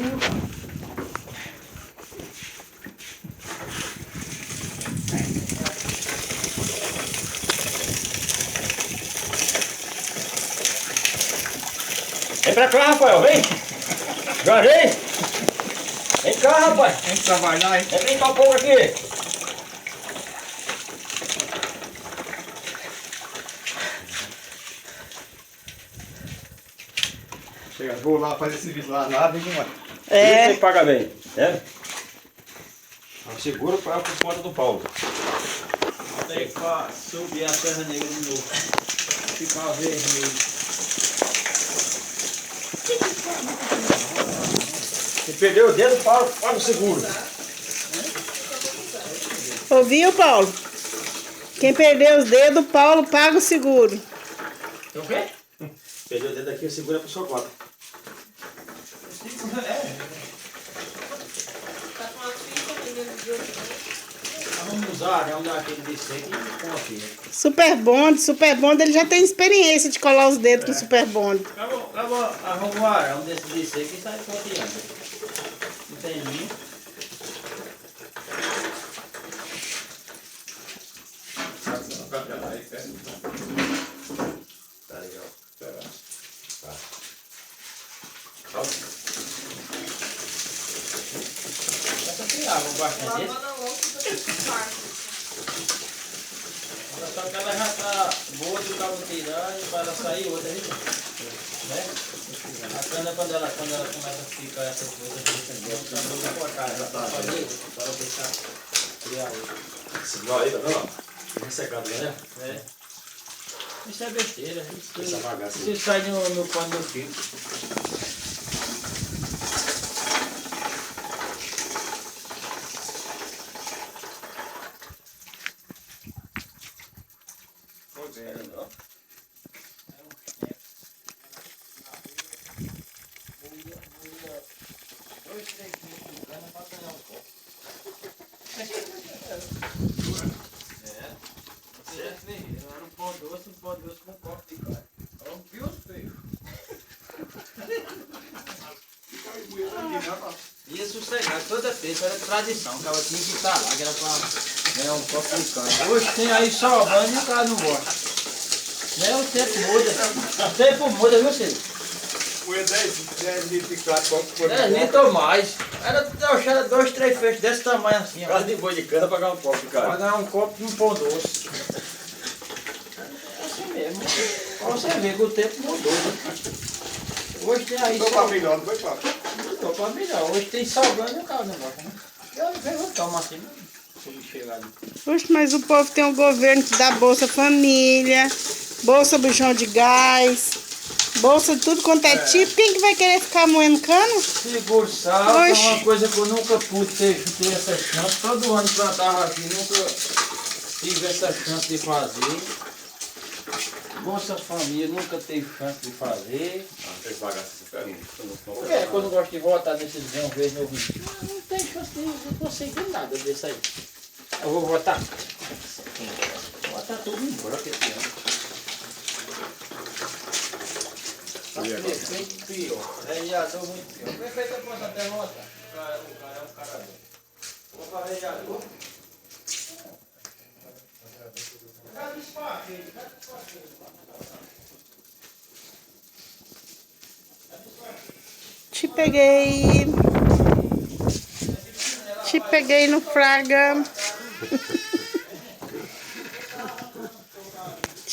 Vem pra cá, Rafael, vem! Jorge! Vem cá, rapaz! Vem trabalhar, hein? Vem brincar um pouco aqui! Chega, vou lá fazer serviço lá, nada, hein, mano? É. Você paga bem, né? Seguro para por conta do Paulo. Até pra subir a Serra Negra de novo. Ficar vermelho. Se perdeu o dedo, paga o seguro. Ouviu, Paulo? Quem perdeu os dedos, Paulo paga o seguro. O quê? Perdeu o dedo aqui, o seguro é pro sua conta. Vamos usar aquele desse aqui e com aqui. Super Bond, ele já tem experiência de colar os dedos com Super Bond. Arruma um arão desse aqui e sai ponteando. Não tem linha. Tá legal. Tá. Essa aqui água bastante. Só que ela já tá boa de cabo tirar e para sair outra aí. Né? A cana quando ela começa a ficar essas coisas, tá dando uma cara, ela tá fazer para deixar criar outra. Esse nó aí, tá vendo? Ressecado, né? É. Isso é besteira. Essa bagaça aí. Isso sai no pano do fio. Um pão doce com copo de carne. É um pio feio. Ia sossegar toda feita, era tradição, o cara tinha que estar lá, que era pra ganhar um copo de carne. Hoje tem aí sobrando e o cara não gosta. Né? O tempo muda. O tempo muda, viu, Ciro? Foi 10 litros de carne, qual que foi? 10 litros ou mais. Era 2, 3 feixes desse tamanho assim, ó. Casa de boi de cana pra pagar um copo, Pra cara. ganhar um copo de um pão doce. É assim mesmo. Pra você ver que o tempo mudou, né? Hoje tem aí Tô pra melhor, não foi pra? Mudou pra melhor. Hoje tem salgando e o cara não gosta, né? Eu tomo assim, não sei chegar ali. Poxa, mas o povo tem um governo que dá Bolsa Família, Bolsa Bujão de Gás, Bolsa de tudo quanto é tipo. Quem que vai querer ficar moendo cana? Seguro saldo é Oxe. uma coisa que eu nunca pude ter essa chance. Todo ano plantava aqui, nunca tive essa chance de fazer. Bolsa Família nunca teve chance de fazer. Tem bagaça, você fica lindo. Por que quando eu gosto de votar nesses uma vez no vídeo? Não tem chance de conseguir nada desse aí. Eu vou votar. Vou votar tudo em branco esse ano. Tá prefeito pior. Vereador muito pior. O prefeito eu posso até votar. O cara é um cara bom. Vou para vereador. Cadê esse paquete? Te peguei no Fraga.